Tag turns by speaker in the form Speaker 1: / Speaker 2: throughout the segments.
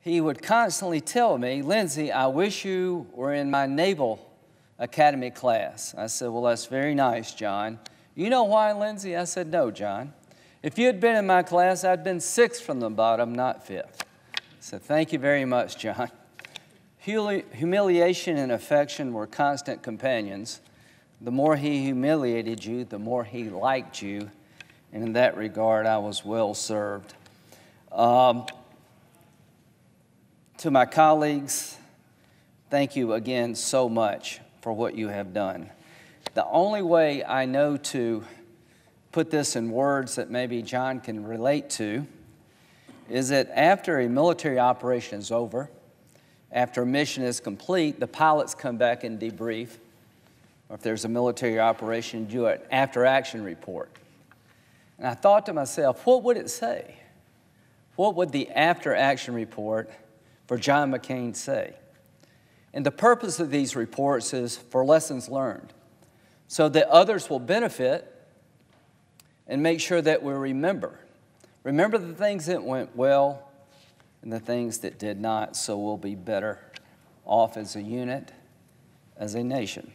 Speaker 1: he would constantly tell me, Lindsey, I wish you were in my Naval Academy class. I said, well, that's very nice, John. You know why, Lindsey? I said, no, John. If you had been in my class, I'd been 6th from the bottom, not 5th. I said, thank you very much, John. Humiliation and affection were constant companions. The more he humiliated you, the more he liked you. And in that regard, I was well served. To my colleagues, thank you again so much for what you have done. The only way I know to put this in words that maybe John can relate to is that after a military operation is over, after a mission is complete, the pilots come back and debrief. Or if there's a military operation, do an after-action report. And I thought to myself, what would it say? What would the after-action report for John McCain say? And the purpose of these reports is for lessons learned, so that others will benefit and make sure that we remember. Remember the things that went well and the things that did not, so we'll be better off as a unit, as a nation.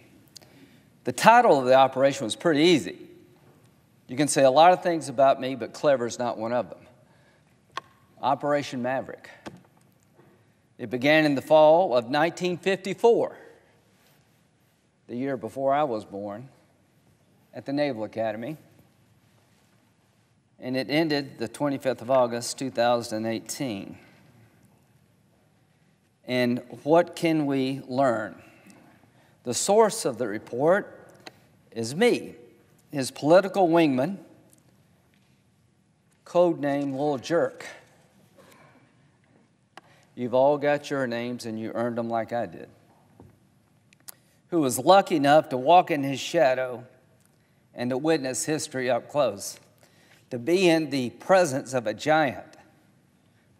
Speaker 1: The title of the operation was pretty easy. You can say a lot of things about me, but clever is not one of them. Operation Maverick. It began in the fall of 1954, the year before I was born, at the Naval Academy. And it ended the 25th of August, 2018. And what can we learn? The source of the report is me, his political wingman, codenamed Little Jerk. You've all got your names and you earned them like I did. Who was lucky enough to walk in his shadow and to witness history up close, to be in the presence of a giant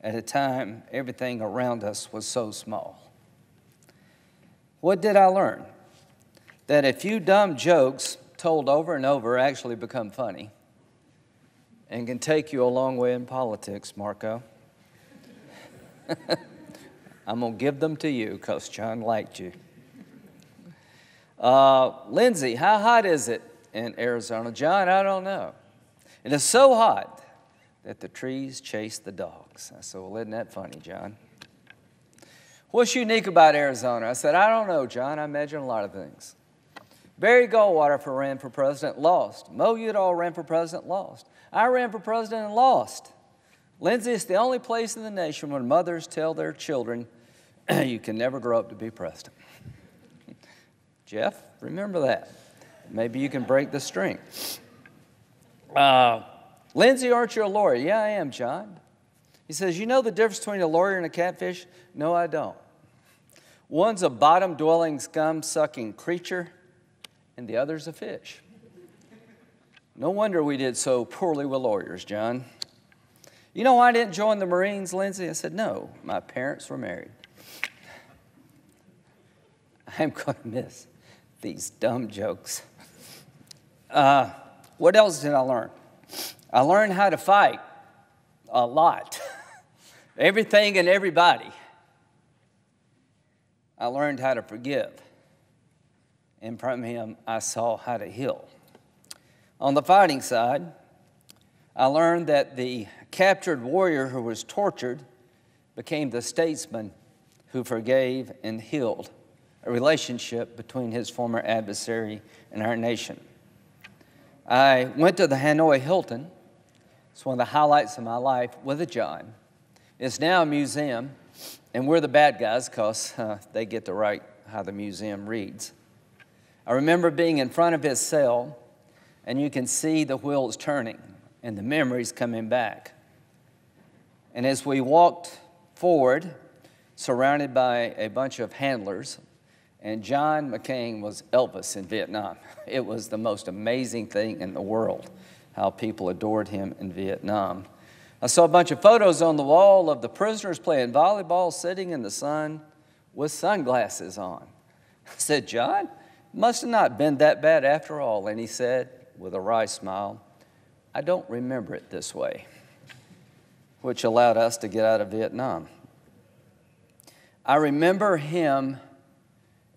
Speaker 1: at a time everything around us was so small. What did I learn? That a few dumb jokes told over and over actually become funny and can take you a long way in politics, Marco. I'm going to give them to you because John liked you. Lindsey, how hot is it in Arizona? John, I don't know. It is so hot that the trees chase the dogs. I said, well, isn't that funny, John? What's unique about Arizona? I said, I don't know, John. I imagine a lot of things. Barry Goldwater ran for president, lost. Mo Udall ran for president, lost. I ran for president and lost. Lindsey, it's the only place in the nation when mothers tell their children, you can never grow up to be president. Jeff, remember that. Maybe you can break the string. Lindsey, aren't you a lawyer? Yeah, I am, John. He says, you know the difference between a lawyer and a catfish? No, I don't. One's a bottom-dwelling, scum-sucking creature, and the other's a fish. No wonder we did so poorly with lawyers, John. You know why I didn't join the Marines, Lindsey? I said, no, my parents were married. I'm going to miss these dumb jokes. What else did I learn? I learned how to fight a lot. Everything and everybody. I learned how to forgive. And from him, I saw how to heal. On the fighting side, I learned that the captured warrior who was tortured became the statesman who forgave and healed a relationship between his former adversary and our nation. I went to the Hanoi Hilton. It's one of the highlights of my life with a John. It's now a museum, and we're the bad guys because they get to write how the museum reads. I remember being in front of his cell, and you can see the wheels turning and the memories coming back. And as we walked forward, surrounded by a bunch of handlers, and John McCain was Elvis in Vietnam. It was the most amazing thing in the world, how people adored him in Vietnam. I saw a bunch of photos on the wall of the prisoners playing volleyball, sitting in the sun with sunglasses on. I said, John, must have not been that bad after all. And he said, with a wry smile, I don't remember it this way, which allowed us to get out of Vietnam. I remember him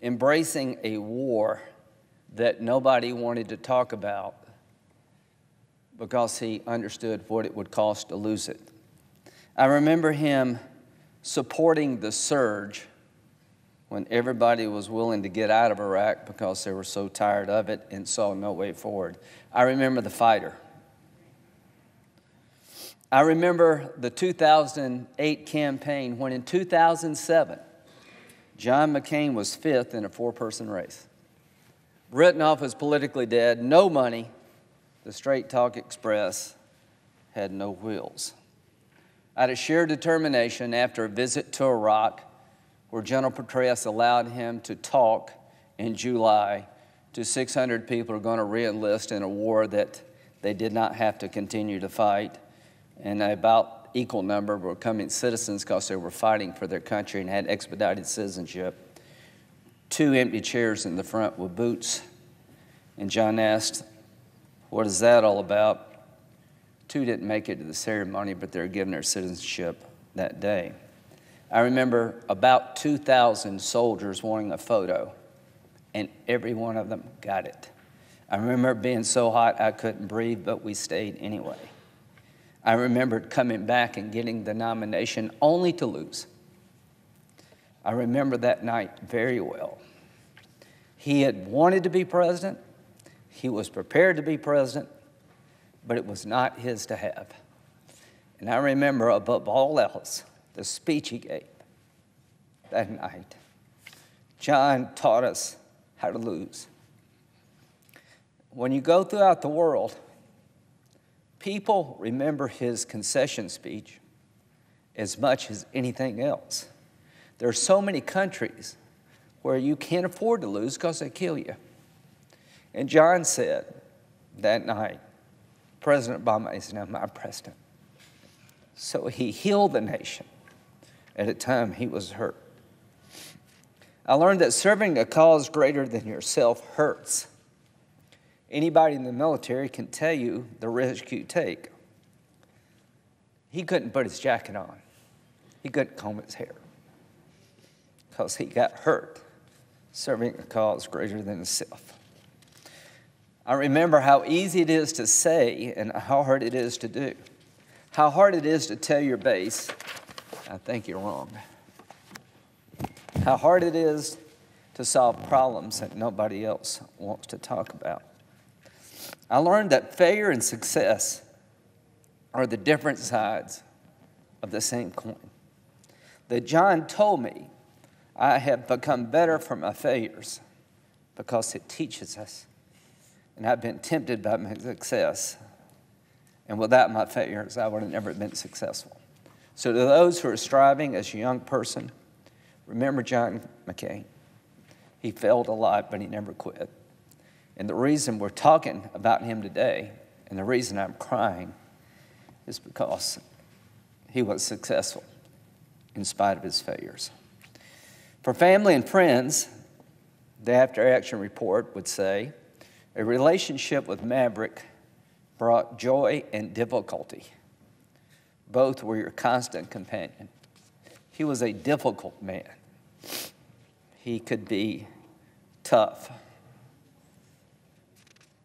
Speaker 1: embracing a war that nobody wanted to talk about because he understood what it would cost to lose it. I remember him supporting the surge when everybody was willing to get out of Iraq because they were so tired of it and saw no way forward. I remember the fighter. I remember the 2008 campaign when in 2007, John McCain was fifth in a four-person race. Written off as politically dead, no money, the Straight Talk Express had no wheels. Out of sheer determination, after a visit to Iraq, where General Petraeus allowed him to talk in July to 600 people who are going to re-enlist in a war that they did not have to continue to fight, and about equal number were becoming citizens because they were fighting for their country and had expedited citizenship. 2 empty chairs in the front with boots. And John asked, "What is that all about?" 2 didn't make it to the ceremony, but they were given their citizenship that day. I remember about 2,000 soldiers wanting a photo, and every one of them got it. I remember it being so hot I couldn't breathe, but we stayed anyway. I remembered coming back and getting the nomination only to lose. I remember that night very well. He had wanted to be president. He was prepared to be president, but it was not his to have. And I remember above all else, the speech he gave that night. John taught us how to lose. When you go throughout the world, people remember his concession speech as much as anything else. There are so many countries where you can't afford to lose because they kill you. And John said that night, President Obama is now my president. So he healed the nation at a time he was hurt. I learned that serving a cause greater than yourself hurts. Anybody in the military can tell you the risk you take. He couldn't put his jacket on. He couldn't comb his hair because he got hurt serving a cause greater than himself. I remember how easy it is to say and how hard it is to do. How hard it is to tell your base, "I think you're wrong." How hard it is to solve problems that nobody else wants to talk about. I learned that failure and success are the different sides of the same coin. That John told me I have become better from my failures because it teaches us. And I've been tempted by my success. And without my failures, I would have never been successful. So to those who are striving as a young person, remember John McCain. He failed a lot, but he never quit. And the reason we're talking about him today, and the reason I'm crying, is because he was successful in spite of his failures. For family and friends, the after-action report would say, a relationship with Maverick brought joy and difficulty. Both were your constant companion. He was a difficult man. He could be tough.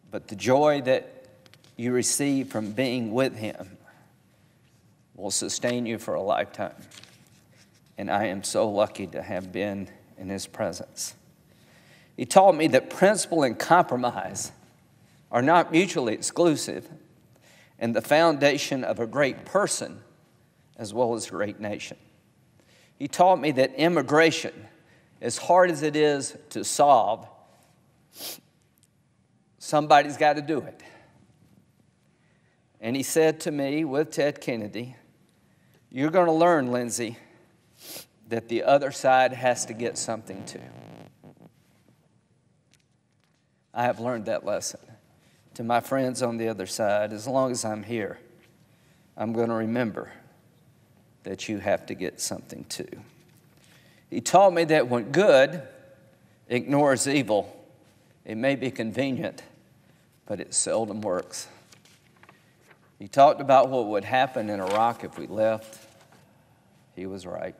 Speaker 1: But the joy that you receive from being with him will sustain you for a lifetime. And I am so lucky to have been in his presence. He taught me that principle and compromise are not mutually exclusive and the foundation of a great person as well as a great nation. He taught me that immigration, as hard as it is to solve, somebody's got to do it. And he said to me with Ted Kennedy, "You're going to learn, Lindsey, that the other side has to get something too." I have learned that lesson. To my friends on the other side, as long as I'm here, I'm going to remember that you have to get something too. He taught me that when good ignores evil, it may be convenient, but it seldom works. He talked about what would happen in Iraq if we left. He was right.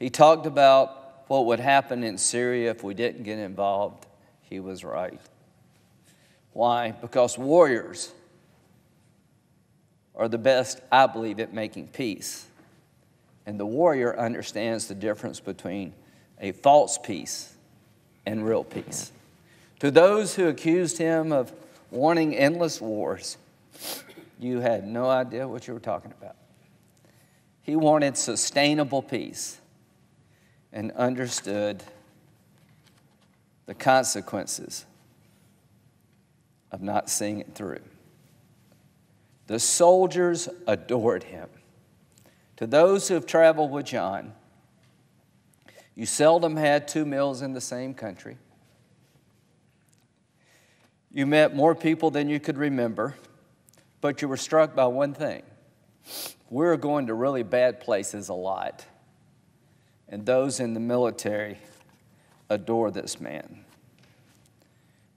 Speaker 1: He talked about what would happen in Syria if we didn't get involved. He was right. Why? Because warriors are the best, I believe, at making peace. And the warrior understands the difference between a false peace and real peace. To those who accused him of wanting endless wars, you had no idea what you were talking about. He wanted sustainable peace and understood the consequences of not seeing it through. The soldiers adored him. To those who have traveled with John, you seldom had 2 meals in the same country. You met more people than you could remember, but you were struck by one thing. We're going to really bad places a lot, and those in the military adore this man.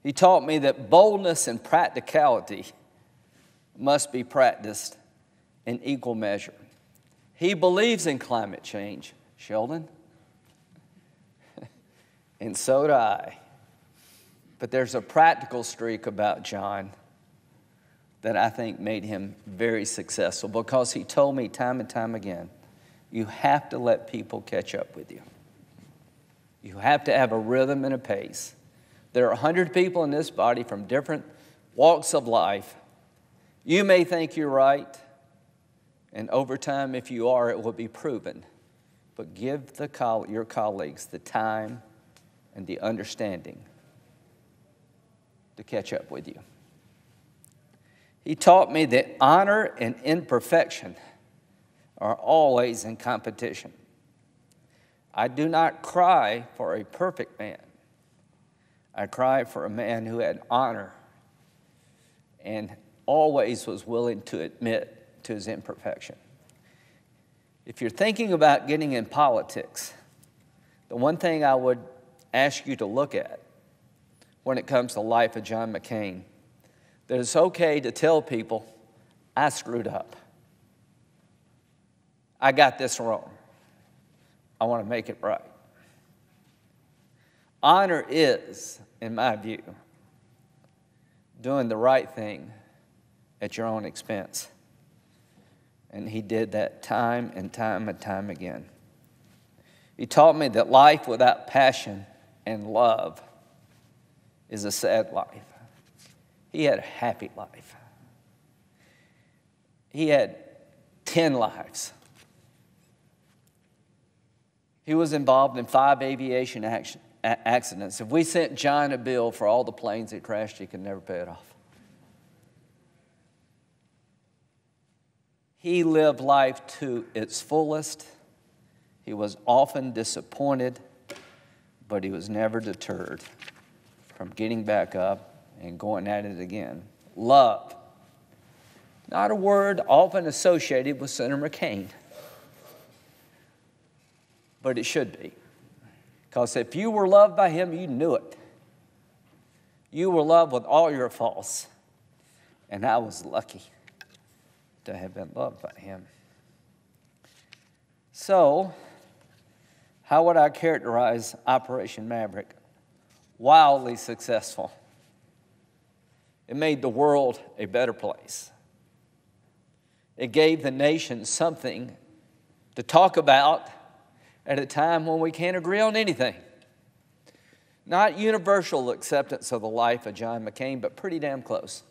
Speaker 1: He taught me that boldness and practicality must be practiced in equal measure. He believes in climate change, Sheldon, and so do I. But there's a practical streak about John that I think made him very successful, because he told me time and time again, you have to let people catch up with you. You have to have a rhythm and a pace. There are 100 people in this body from different walks of life. You may think you're right, and over time, if you are, it will be proven. But give your colleagues the time and the understanding to catch up with you. He taught me that honor and imperfection are always in competition. I do not cry for a perfect man. I cry for a man who had honor and always was willing to admit to his imperfection. If you're thinking about getting in politics, the one thing I would ask you to look at when it comes to the life of John McCain, that it's okay to tell people, I screwed up. I got this wrong. I want to make it right. Honor is, in my view, doing the right thing at your own expense. And he did that time and time and time again. He taught me that life without passion and love is a sad life. He had a happy life. He had 10 lives. He was involved in 5 aviation accidents. If we sent John a bill for all the planes that crashed, he could never pay it off. He lived life to its fullest. He was often disappointed, but he was never deterred from getting back up and going at it again. Love. Not a word often associated with Senator McCain, but it should be. Because if you were loved by him, you knew it. You were loved with all your faults. And I was lucky to have been loved by him. So, how would I characterize Operation Maverick? Wildly successful. It made the world a better place. It gave the nation something to talk about at a time when we can't agree on anything. Not universal acceptance of the life of John McCain, but pretty damn close.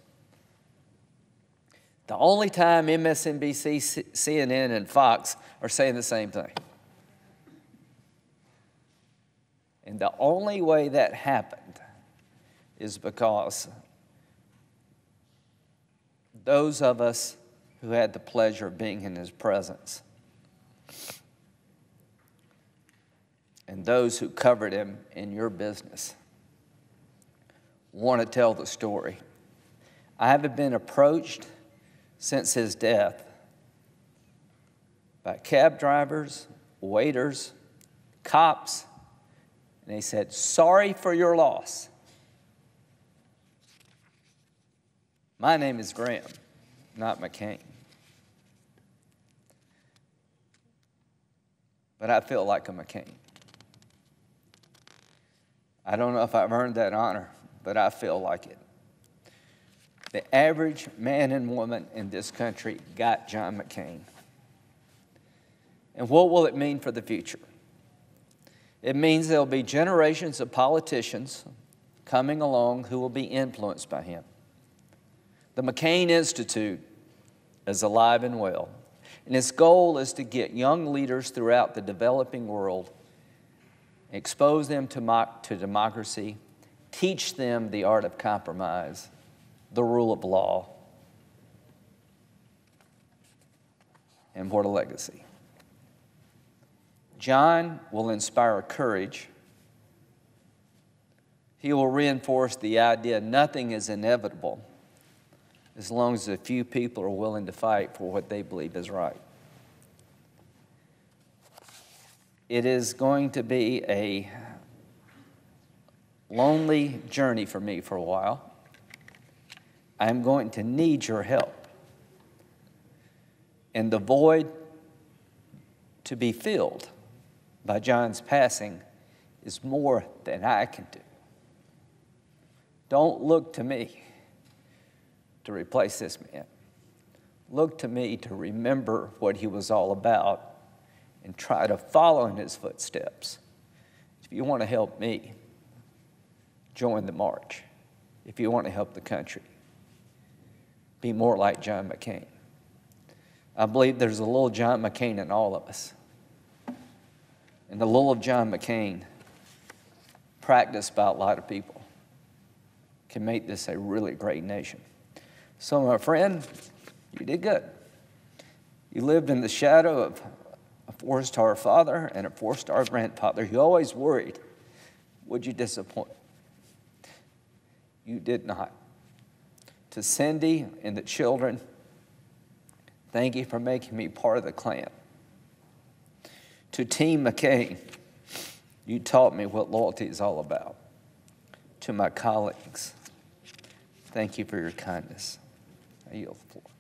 Speaker 1: The only time MSNBC, CNN, and Fox are saying the same thing. And the only way that happened is because those of us who had the pleasure of being in his presence and those who covered him in your business want to tell the story. I haven't been approached since his death by cab drivers, waiters, cops, and they said, sorry for your loss. My name is Graham, not McCain. but I feel like a McCain. I don't know if I've earned that honor, but I feel like it. The average man and woman in this country got John McCain. And what will it mean for the future? It means there'll be generations of politicians coming along who will be influenced by him. The McCain Institute is alive and well, and its goal is to get young leaders throughout the developing world, expose them to democracy, teach them the art of compromise, the rule of law, and what a legacy. John will inspire courage. He will reinforce the idea nothing is inevitable as long as a few people are willing to fight for what they believe is right. It is going to be a lonely journey for me for a while. I'm going to need your help. And the void to be filled by John's passing is more than I can do. Don't look to me to replace this man. Look to me to remember what he was all about and try to follow in his footsteps. If you want to help me, join the march. If you want to help the country, be more like John McCain. I believe there's a little John McCain in all of us. And the little John McCain, practiced by a lot of people, can make this a really great nation. So, my friend, you did good. You lived in the shadow of a four-star father and a four-star grandfather. You always worried, would you disappoint? You did not. To Cindy and the children, thank you for making me part of the clan. To Team McCain, you taught me what loyalty is all about. To my colleagues, thank you for your kindness. I yield the floor.